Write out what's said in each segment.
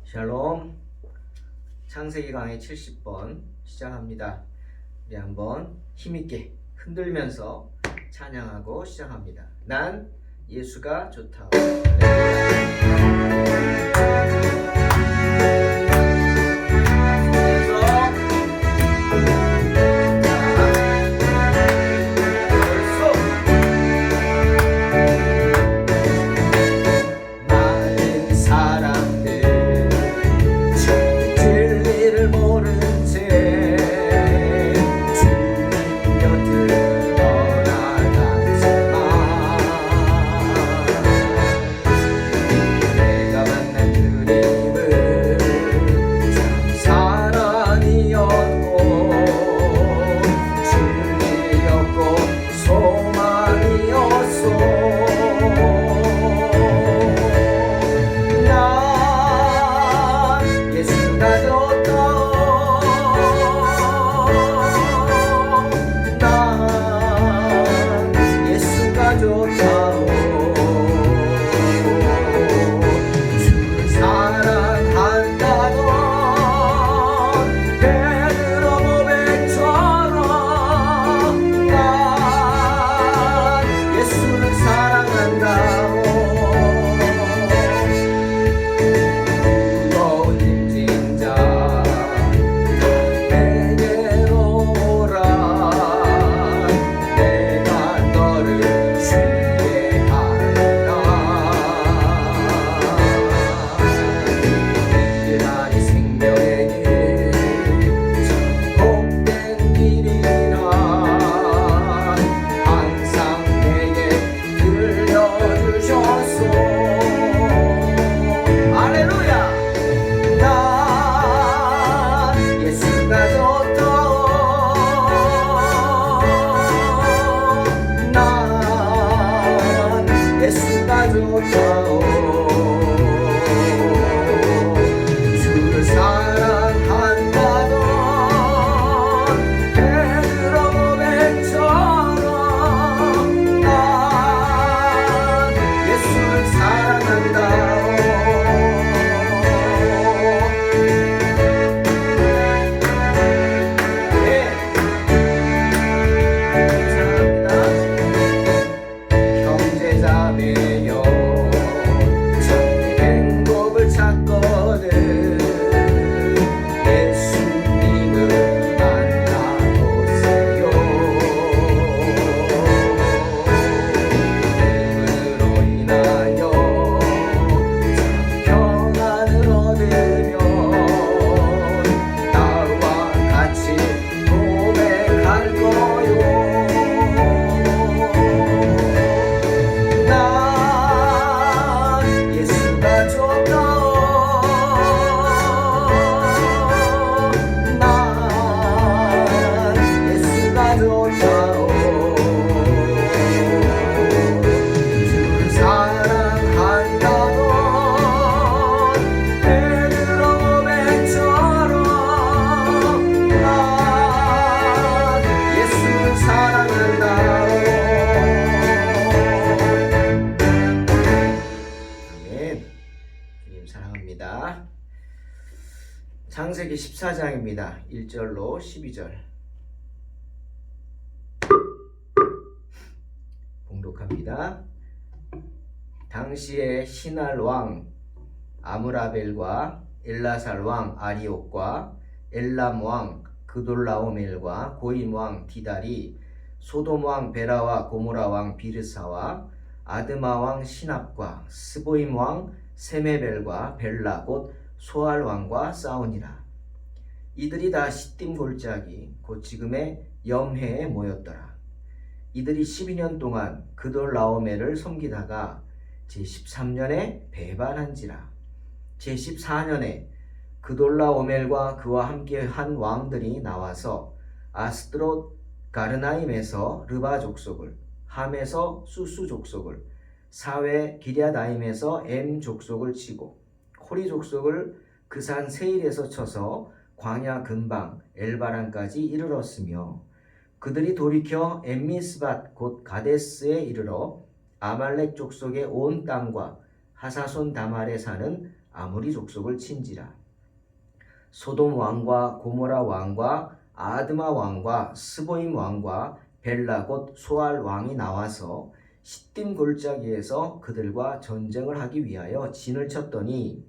샬롬. 창세기 강의 70번 시작합니다. 우리 한번 힘있게 흔들면서 찬양하고 시작합니다. 난 예수가 좋다. 창세기 14장입니다. 1절로 12절 봉독합니다. 당시에 시날 왕 아므라벨과 엘라살 왕 아리옥과 엘람 왕 그돌라오멜과 고임 왕 디달이 소돔 왕 베라와 고모라 왕 비르사와 아드마 왕 시납과 스보임 왕 세메벨과 벨라 곧 소알 왕과 싸우니라. 이들이 다 시딤 골짜기 곧 지금의 염해에 모였더라. 이들이 12년 동안 그돌라오멜을 섬기다가 제13년에 배반한지라. 제14년에 그돌라오멜과 그와 함께 한 왕들이 나와서 아스드롯 가르나임에서 르바 족속을, 함에서 수수 족속을, 사외 기랴다임에서 엠 족속을 치고 호리 족속을 그 산 세일에서 쳐서 광야 근방 엘바란까지 이르렀으며 그들이 돌이켜 엠미스밭 곧 가데스에 이르러 아말렉 족속의 온 땅과 하사손 다말에 사는 아무리 족속을 친지라. 소돔 왕과 고모라 왕과 아드마 왕과 스보임 왕과 벨라 곧 소알 왕이 나와서 시딤 골짜기에서 그들과 전쟁을 하기 위하여 진을 쳤더니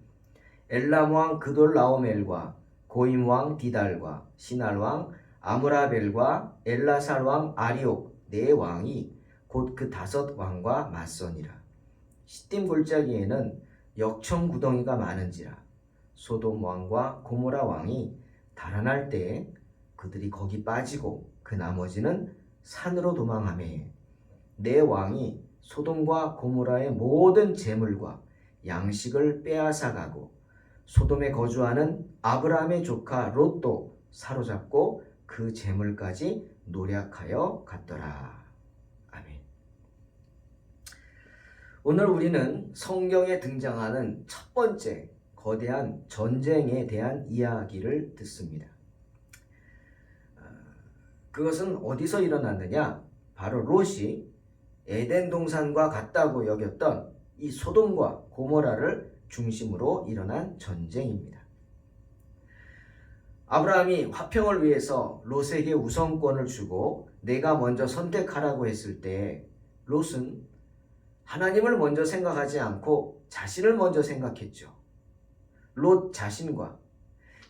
엘람 왕 그돌라오멜과 고임 왕 디달과 시날 왕 아므라벨과 엘라살 왕 아리옥 네 왕이 곧 그 5 왕과 맞서니라. 시딤 골짜기에는 역청 구덩이가 많은지라. 소돔 왕과 고모라 왕이 달아날 때에 그들이 거기 빠지고 그 나머지는 산으로 도망하매 네 왕이 소돔과 고모라의 모든 재물과 양식을 빼앗아가고 소돔에 거주하는 아브라함의 조카 롯도 사로잡고 그 재물까지 노략하여 갔더라. 아멘. 오늘 우리는 성경에 등장하는 첫 번째 거대한 전쟁에 대한 이야기를 듣습니다. 그것은 어디서 일어났느냐? 바로 롯이 에덴 동산과 같다고 여겼던 이 소돔과 고모라를 중심으로 일어난 전쟁입니다. 아브라함이 화평을 위해서 롯에게 우선권을 주고 내가 먼저 선택하라고 했을 때 롯은 하나님을 먼저 생각하지 않고 자신을 먼저 생각했죠. 롯 자신과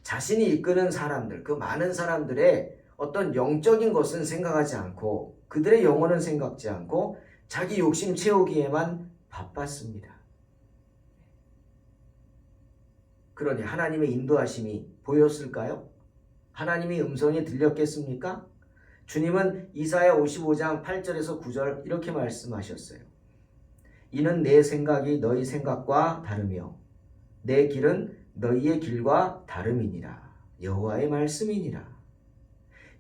자신이 이끄는 사람들, 그 많은 사람들의 어떤 영적인 것은 생각하지 않고 그들의 영혼은 생각지 않고 자기 욕심 채우기에만 바빴습니다. 그러니 하나님의 인도하심이 보였을까요? 하나님의 음성이 들렸겠습니까? 주님은 이사야 55장 8절에서 9절 이렇게 말씀하셨어요. 이는 내 생각이 너희 생각과 다르며 내 길은 너희의 길과 다름이니라. 여호와의 말씀이니라.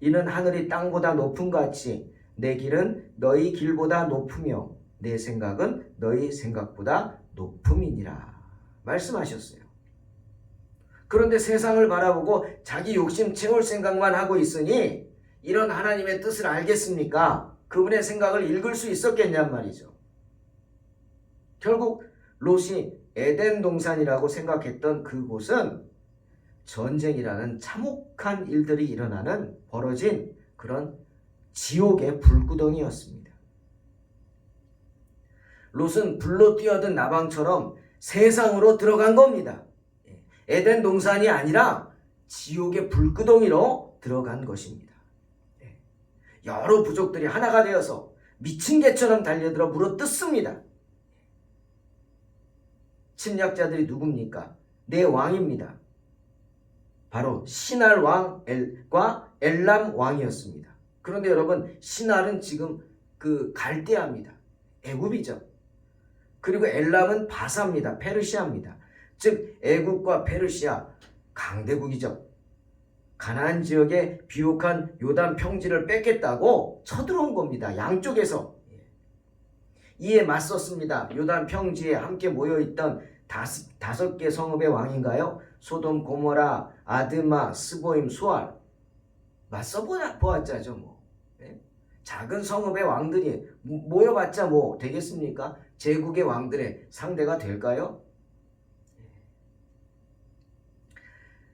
이는 하늘이 땅보다 높음 같이 내 길은 너희 길보다 높으며 내 생각은 너희 생각보다 높음이니라. 말씀하셨어요. 그런데 세상을 바라보고 자기 욕심 채울 생각만 하고 있으니 이런 하나님의 뜻을 알겠습니까? 그분의 생각을 읽을 수 있었겠냔 말이죠. 결국 롯이 에덴 동산이라고 생각했던 그곳은 전쟁이라는 참혹한 일들이 일어나는 벌어진 그런 지옥의 불구덩이였습니다. 롯은 불로 뛰어든 나방처럼 세상으로 들어간 겁니다. 에덴 동산이 아니라 지옥의 불구덩이로 들어간 것입니다. 여러 부족들이 하나가 되어서 미친 개처럼 달려들어 물어뜯습니다. 침략자들이 누굽니까? 네 왕입니다. 바로 시날 왕과 엘람 왕이었습니다. 그런데 여러분, 시날은 지금 그 갈대아입니다. 애굽이죠. 그리고 엘람은 바사입니다. 페르시아입니다. 즉 애굽과 페르시아 강대국이죠. 가나안 지역의 비옥한 요단 평지를 뺏겠다고 쳐들어온 겁니다. 양쪽에서. 이에 맞섰습니다. 요단 평지에 함께 모여있던 5개 성읍의 왕인가요? 소돔, 고모라, 아드마, 스보임, 소알. 맞서 보았자죠 뭐. 작은 성읍의 왕들이 모여봤자 뭐 되겠습니까? 제국의 왕들의 상대가 될까요?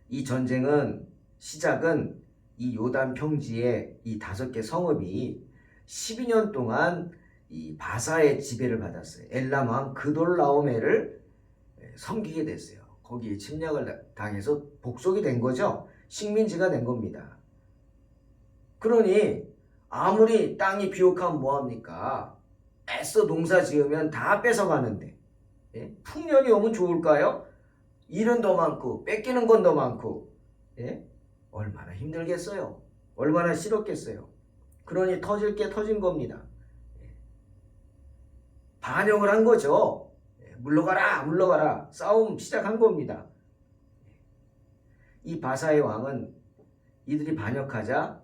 이 전쟁은 시작은 이 요단 평지의 이 5개 성읍이 12년 동안 이 바사의 지배를 받았어요. 엘람 왕 그돌라오멜을 섬기게 됐어요. 거기에 침략을 당해서 복속이 된 거죠. 식민지가 된 겁니다. 그러니 아무리 땅이 비옥하면 뭐합니까? 애써 농사 지으면 다 뺏어가는데 풍년이 오면 좋을까요? 일은 더 많고 뺏기는 건 더 많고 얼마나 힘들겠어요. 얼마나 싫었겠어요. 그러니 터질 게 터진 겁니다. 반역을 한 거죠. 물러가라 물러가라 싸움 시작한 겁니다. 이 바사의 왕은 이들이 반역하자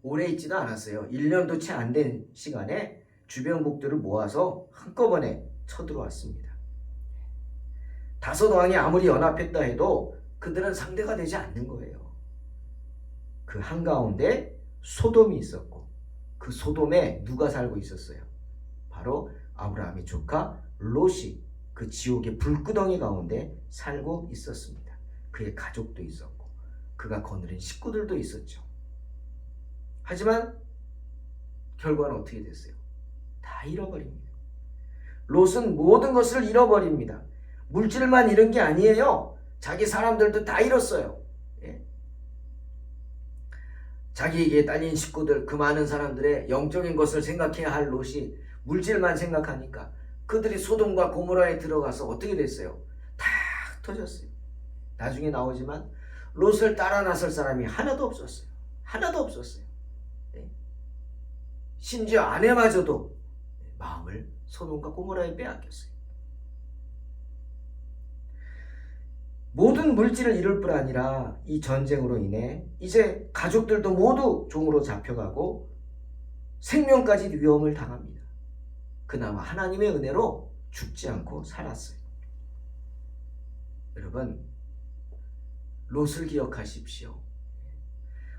오래 있지도 않았어요. 1년도 채 안 된 시간에 주변국들을 모아서 한꺼번에 쳐들어왔습니다. 5 왕이 아무리 연합했다 해도 그들은 상대가 되지 않는 거예요. 그 한가운데 소돔이 있었고 그 소돔에 누가 살고 있었어요? 바로 아브라함의 조카 롯이 그 지옥의 불구덩이 가운데 살고 있었습니다. 그의 가족도 있었고 그가 거느린 식구들도 있었죠. 하지만 결과는 어떻게 됐어요? 다 잃어버립니다. 롯은 모든 것을 잃어버립니다. 물질만 잃은 게 아니에요. 자기 사람들도 다 잃었어요. 예? 자기에게 딸린 식구들, 그 많은 사람들의 영적인 것을 생각해야 할 롯이 물질만 생각하니까 그들이 소돔과 고모라에 들어가서 어떻게 됐어요? 다 터졌어요. 나중에 나오지만 롯을 따라 나설 사람이 하나도 없었어요. 하나도 없었어요. 예? 심지어 아내마저도 마음을 소돔과 고모라에 빼앗겼어요. 모든 물질을 잃을 뿐 아니라 이 전쟁으로 인해 이제 가족들도 모두 종으로 잡혀가고 생명까지 위험을 당합니다. 그나마 하나님의 은혜로 죽지 않고 살았어요. 여러분, 롯을 기억하십시오.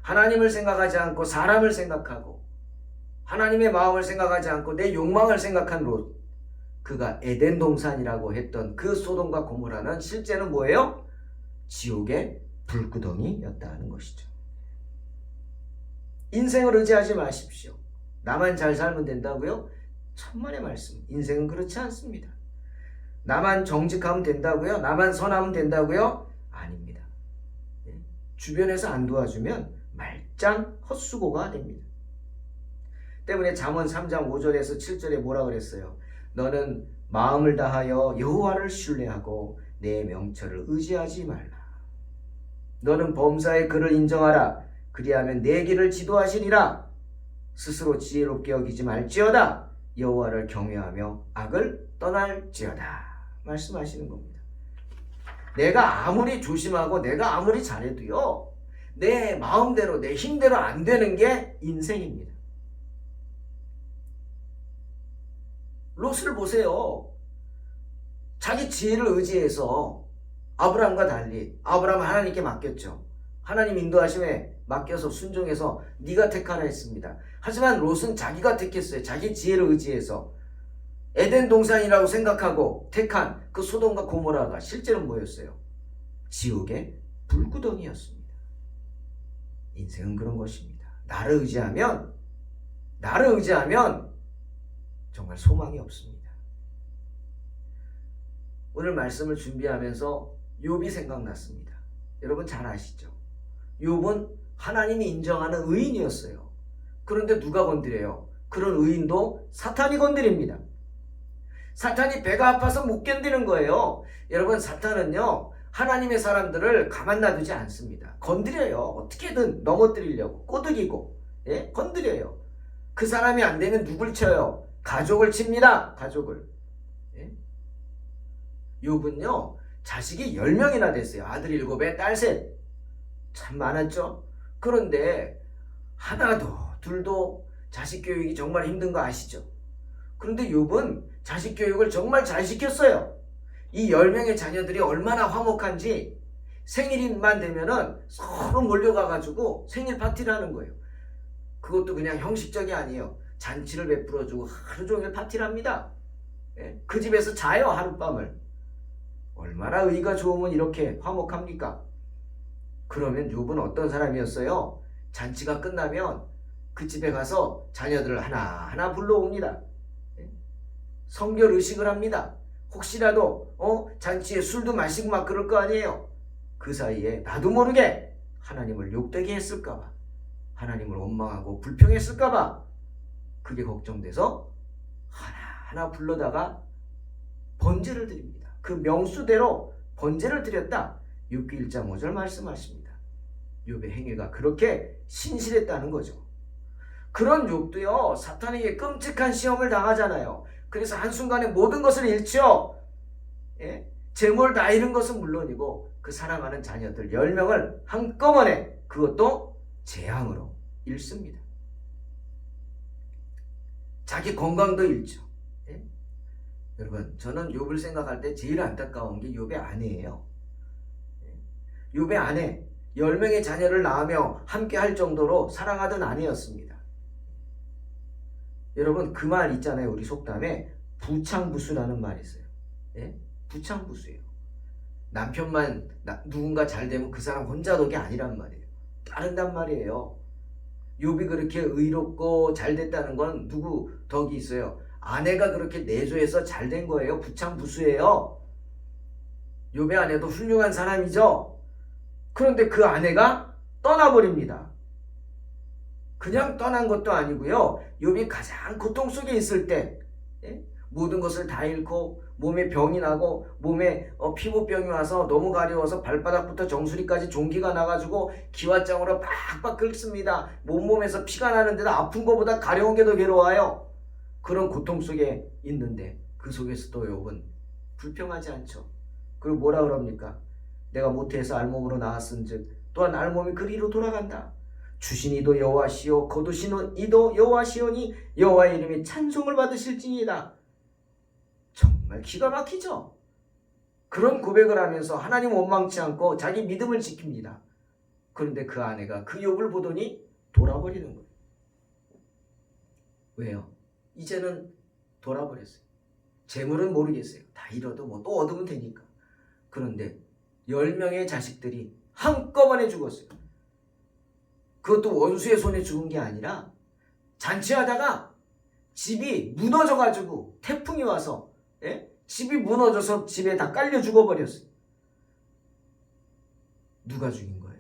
하나님을 생각하지 않고 사람을 생각하고 하나님의 마음을 생각하지 않고 내 욕망을 생각한 롯, 그가 에덴 동산이라고 했던 그 소돔과 고모라는 실제는 뭐예요? 지옥의 불구덩이였다는 것이죠. 인생을 의지하지 마십시오. 나만 잘 살면 된다고요? 천만의 말씀. 인생은 그렇지 않습니다. 나만 정직하면 된다고요? 나만 선하면 된다고요? 아닙니다. 주변에서 안 도와주면 말짱 헛수고가 됩니다. 때문에 잠언 3장 5절에서 7절에 뭐라 그랬어요? 너는 마음을 다하여 여호와를 신뢰하고 내 명철을 의지하지 말라. 너는 범사의 그를 인정하라. 그리하면 내 길을 지도하시리라. 스스로 지혜롭게 여기지 말지어다. 여호와를 경외하며 악을 떠날지어다. 말씀하시는 겁니다. 내가 아무리 조심하고 내가 아무리 잘해도요, 내 마음대로 내 힘대로 안 되는 게 인생입니다. 롯을 보세요. 자기 지혜를 의지해서 아브라함과 달리 아브라함은 하나님께 맡겼죠. 하나님 인도하심에 맡겨서 순종해서 네가 택하라 했습니다. 하지만 롯은 자기가 택했어요. 자기 지혜를 의지해서 에덴 동산이라고 생각하고 택한 그 소돔과 고모라가 실제는 뭐였어요? 지옥의 불구덩이였습니다. 인생은 그런 것입니다. 나를 의지하면 정말 소망이 없습니다. 오늘 말씀을 준비하면서 욥이 생각났습니다. 여러분 잘 아시죠? 욥은 하나님이 인정하는 의인이었어요. 그런데 누가 건드려요? 그런 의인도 사탄이 건드립니다. 사탄이 배가 아파서 못 견디는 거예요. 여러분, 사탄은요, 하나님의 사람들을 가만 놔두지 않습니다. 건드려요. 어떻게든 넘어뜨리려고 꼬드기고, 예? 건드려요. 그 사람이 안 되면 누굴 쳐요? 가족을 칩니다. 가족을. 예? 욥은요, 자식이 10명이나 됐어요. 아들 7에 딸 3. 참 많았죠? 그런데 하나도 둘도 자식 교육이 정말 힘든 거 아시죠? 그런데 욥은 자식 교육을 정말 잘 시켰어요. 이 10명의 자녀들이 얼마나 화목한지 생일만 되면은 서로 몰려가가지고 생일 파티를 하는 거예요. 그것도 그냥 형식적이 아니에요. 잔치를 베풀어주고 하루 종일 파티를 합니다. 그 집에서 자요, 하룻밤을. 얼마나 의가 좋으면 이렇게 화목합니까? 그러면 욥은 어떤 사람이었어요? 잔치가 끝나면 그 집에 가서 자녀들을 하나하나 불러옵니다. 성결 의식을 합니다. 혹시라도 잔치에 술도 마시고 막 그럴 거 아니에요. 그 사이에 나도 모르게 하나님을 욕되게 했을까봐, 하나님을 원망하고 불평했을까봐 그게 걱정돼서 하나하나 불러다가 번제를 드립니다. 그 명수대로 번제를 드렸다. 욥기 1장 5절 말씀하십니다. 욥의 행위가 그렇게 신실했다는 거죠. 그런 욥도요, 사탄에게 끔찍한 시험을 당하잖아요. 그래서 한순간에 모든 것을 잃죠. 예? 재물 다 잃은 것은 물론이고 그 사랑하는 자녀들 10명을 한꺼번에, 그것도 재앙으로 잃습니다. 자기 건강도 잃죠. 예? 여러분, 저는 욥을 생각할 때 제일 안타까운 게 욥의 아내예요. 욥의 아내, 10명의 자녀를 낳으며 함께 할 정도로 사랑하던 아내였습니다. 여러분, 그 말 있잖아요. 우리 속담에 부창부수라는 말이 있어요. 예? 부창부수예요. 남편만 누군가 잘 되면 그 사람 혼자 덕이 아니란 말이에요. 따른단 말이에요. 욥이 그렇게 의롭고 잘 됐다는 건 누구 덕이 있어요? 아내가 그렇게 내조해서 잘 된 거예요. 부창부수예요. 욥의 아내도 훌륭한 사람이죠. 그런데 그 아내가 떠나버립니다. 그냥 떠난 것도 아니고요. 욥이 가장 고통 속에 있을 때 모든 것을 다 잃고 몸에 병이 나고 몸에 피부병이 와서 너무 가려워서 발바닥부터 정수리까지 종기가 나가지고 기왓장으로 빡빡 긁습니다. 몸에서 피가 나는데도 아픈 것보다 가려운 게 더 괴로워요. 그런 고통 속에 있는데 그 속에서도 욥은 불평하지 않죠. 그리고 뭐라 그럽니까? 내가 모태에서 알몸으로 나왔은즉 또한 알몸이 그리로 돌아간다. 주신 이도 여호와시요 거두신 이도 여호와시오니 여호와의 이름이 찬송을 받으실지니이다. 정말 기가 막히죠. 그런 고백을 하면서 하나님 원망치 않고 자기 믿음을 지킵니다. 그런데 그 아내가 그 욥을 보더니 돌아버리는 거예요. 왜요? 이제는 돌아버렸어요. 재물은 모르겠어요. 다 잃어도 뭐 또 얻으면 되니까. 그런데 10명의 자식들이 한꺼번에 죽었어요. 그것도 원수의 손에 죽은 게 아니라 잔치하다가 집이 무너져가지고 태풍이 와서 집이 무너져서 집에 다 깔려 죽어버렸어요. 누가 죽인 거예요?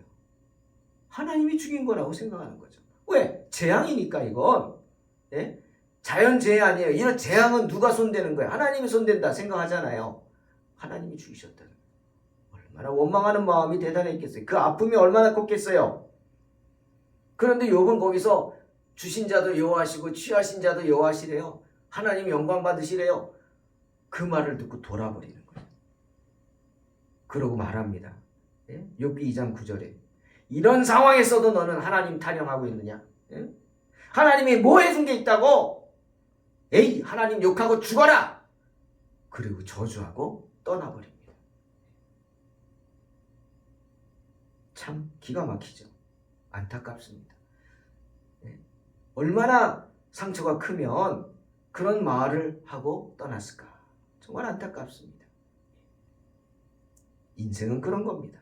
하나님이 죽인 거라고 생각하는 거죠. 왜? 재앙이니까 이건. 자연재해 아니에요. 이런 재앙은 누가 손대는 거예요? 하나님이 손댄다 생각하잖아요. 하나님이 죽이셨다는 거예요. 얼마나 원망하는 마음이 대단했겠어요. 그 아픔이 얼마나 컸겠어요. 그런데 욥은 거기서 주신 자도 여호와시고 취하신 자도 여호와시래요. 하나님 영광 받으시래요. 그 말을 듣고 돌아버리는 거예요. 그러고 말합니다. 욥기 2장 9절에 이런 상황에서도 너는 하나님 타령하고 있느냐? 하나님이 뭐 해준 게 있다고? 에이, 하나님 욕하고 죽어라! 그리고 저주하고 떠나버립니다. 참 기가 막히죠. 안타깝습니다. 얼마나 상처가 크면 그런 말을 하고 떠났을까? 정말 안타깝습니다. 인생은 그런 겁니다.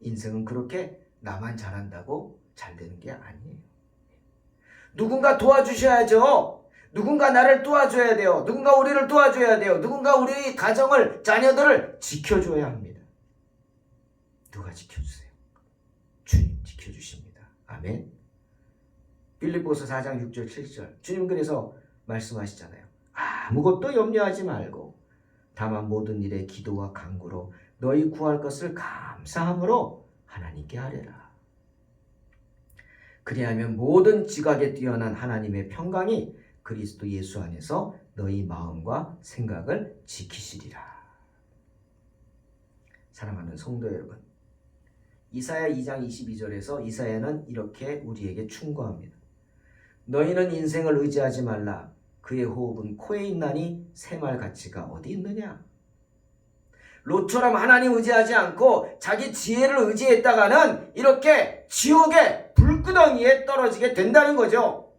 인생은 그렇게 나만 잘한다고 잘 되는 게 아니에요. 누군가 도와주셔야죠. 누군가 나를 도와줘야 돼요. 누군가 우리를 도와줘야 돼요. 누군가 우리 가정을, 자녀들을 지켜줘야 합니다. 누가 지켜주세요? 주님 지켜주십니다. 아멘. 빌립보서 4장 6절 7절 주님 그래서 말씀하시잖아요. 아무것도 염려하지 말고 다만 모든 일에 기도와 간구로 너희 구할 것을 감사함으로 하나님께 아뢰라. 그리하면 모든 지각에 뛰어난 하나님의 평강이 그리스도 예수 안에서 너희 마음과 생각을 지키시리라. 사랑하는 성도 여러분, 이사야 2장 22절에서 이사야는 이렇게 우리에게 충고합니다. 너희는 인생을 의지하지 말라. 그의 호흡은 코에 있나니 새말 가치가 어디 있느냐. 롯처럼 하나님 의지하지 않고 자기 지혜를 의지했다가는 이렇게 지옥의 불구덩이에 떨어지게 된다는 거죠.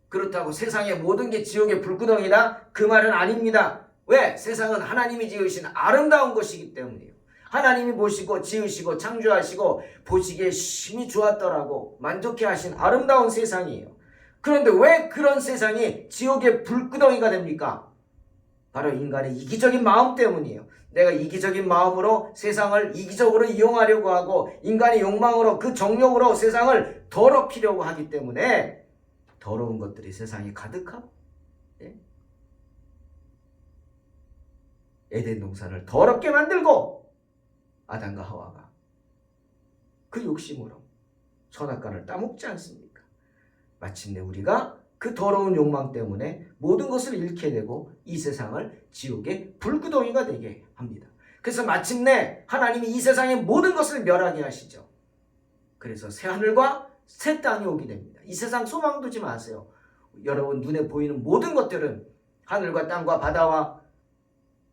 그렇다고 세상의 모든 게 지옥의 불구덩이다? 그 말은 아닙니다. 왜? 세상은 하나님이 지으신 아름다운 것이기 때문이에요. 하나님이 보시고 지으시고 창조하시고 보시기에 심히 좋았더라고 만족해 하신 아름다운 세상이에요. 그런데 왜 그런 세상이 지옥의 불구덩이가 됩니까? 바로 인간의 이기적인 마음 때문이에요. 내가 이기적인 마음으로 세상을 이기적으로 이용하려고 하고 인간의 욕망으로 그 정욕으로 세상을 더럽히려고 하기 때문에 더러운 것들이 세상에 가득하고 에덴 동산을 더럽게 만들고 아담과 하와가 그 욕심으로 선악과를 따먹지 않습니까? 마침내 우리가 그 더러운 욕망 때문에 모든 것을 잃게 되고 이 세상을 지옥의 불구덩이가 되게 합니다. 그래서 마침내 하나님이 이 세상의 모든 것을 멸하게 하시죠. 그래서 새하늘과 새 땅이 오게 됩니다. 이 세상 소망 두지 마세요. 여러분 눈에 보이는 모든 것들은 하늘과 땅과 바다와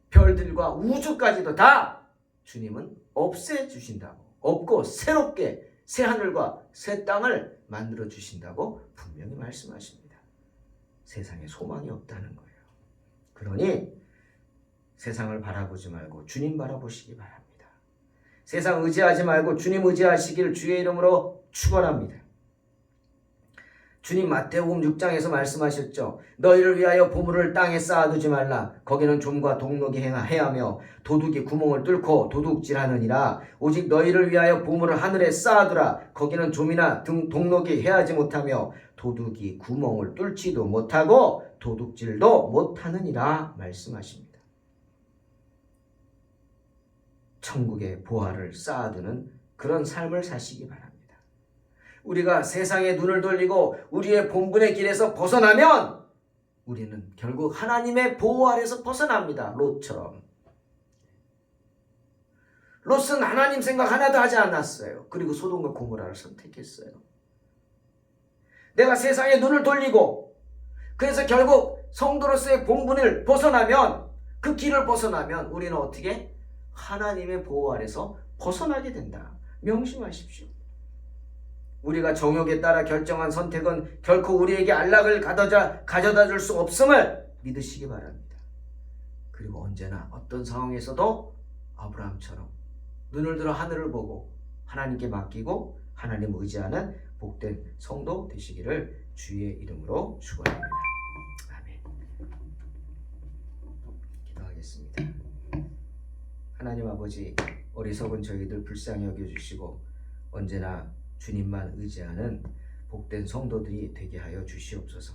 별들과 우주까지도 다 주님은 없애주신다고, 없고 새롭게 새 하늘과 새 땅을 만들어 주신다고 분명히 말씀하십니다. 세상에 소망이 없다는 거예요. 그러니 세상을 바라보지 말고 주님 바라보시기 바랍니다. 세상 의지하지 말고 주님 의지하시기를 주의 이름으로 축원합니다. 주님 마태복음 6장에서 말씀하셨죠. 너희를 위하여 보물을 땅에 쌓아두지 말라. 거기는 좀과 동록이 행하며 도둑이 구멍을 뚫고 도둑질하느니라. 오직 너희를 위하여 보물을 하늘에 쌓아두라. 거기는 좀이나 동록이 해하지 못하며 도둑이 구멍을 뚫지도 못하고 도둑질도 못하느니라 말씀하십니다. 천국의 보화를 쌓아두는 그런 삶을 사시기 바랍니다. 우리가 세상에 눈을 돌리고 우리의 본분의 길에서 벗어나면 우리는 결국 하나님의 보호 아래서 벗어납니다. 롯처럼. 롯은 하나님 생각 하나도 하지 않았어요. 그리고 소돔과 고모라를 선택했어요. 내가 세상에 눈을 돌리고 그래서 결국 성도로서의 본분을 벗어나면, 그 길을 벗어나면 우리는 어떻게? 하나님의 보호 아래서 벗어나게 된다. 명심하십시오. 우리가 정욕에 따라 결정한 선택은 결코 우리에게 안락을 가져다 줄 수 없음을 믿으시기 바랍니다. 그리고 언제나 어떤 상황에서도 아브라함처럼 눈을 들어 하늘을 보고 하나님께 맡기고 하나님 의지하는 복된 성도 되시기를 주의 이름으로 축원합니다. 아멘. 기도하겠습니다. 하나님 아버지, 어리석은 저희들 불쌍히 여겨주시고 언제나 주님만 의지하는 복된 성도들이 되게 하여 주시옵소서.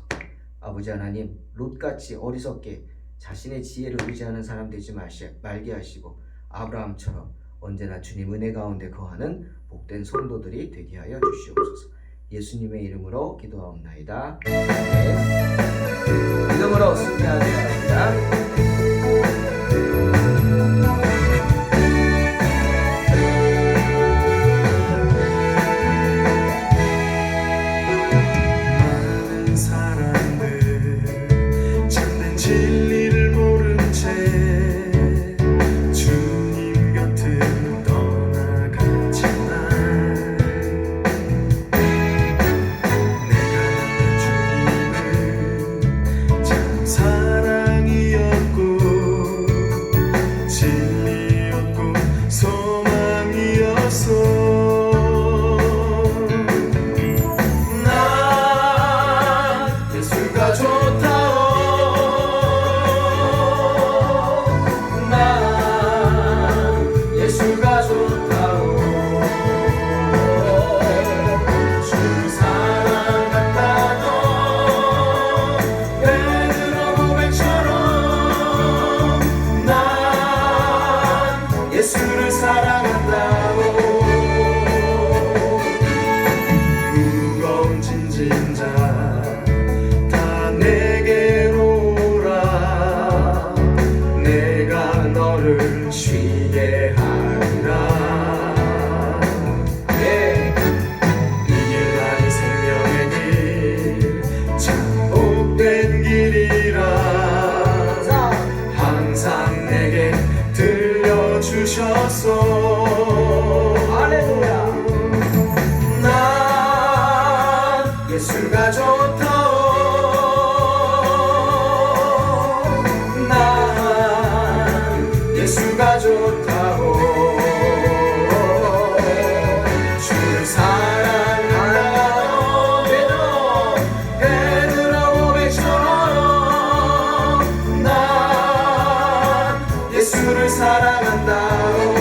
아버지 하나님, 롯같이 어리석게 자신의 지혜를 의지하는 사람 되지 말게 하시고 아브라함처럼 언제나 주님 은혜 가운데 거하는 복된 성도들이 되게 하여 주시옵소서. 예수님의 이름으로 기도하옵나이다. 아멘. 믿음으로 승리하기 바랍니다. 예수가 좋다오. 난 예수가 좋다오. 주를 사랑한다오. 베드로 고백처럼 난 예수를 사랑한다오.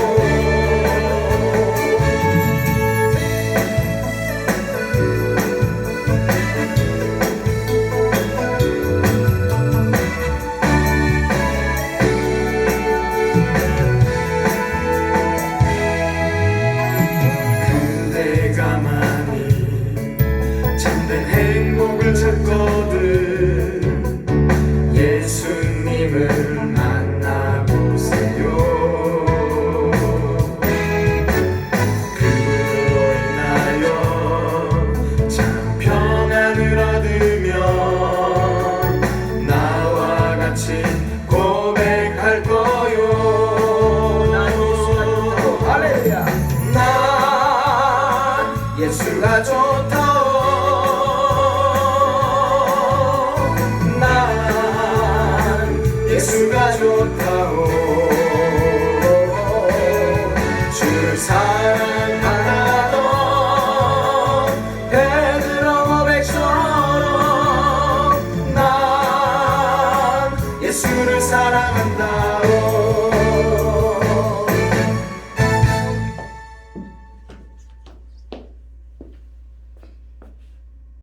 찾거든 예수님을 만나보세요. 그분으로 인하여 참 평안을 얻으며 나와 같이 고백할 거요. 난 예수가 좋다고. 할렐루야. 난 예수가 좋다. 좋다오. 주를 사랑하던 베드로 고백처럼 난 예수를 사랑한다.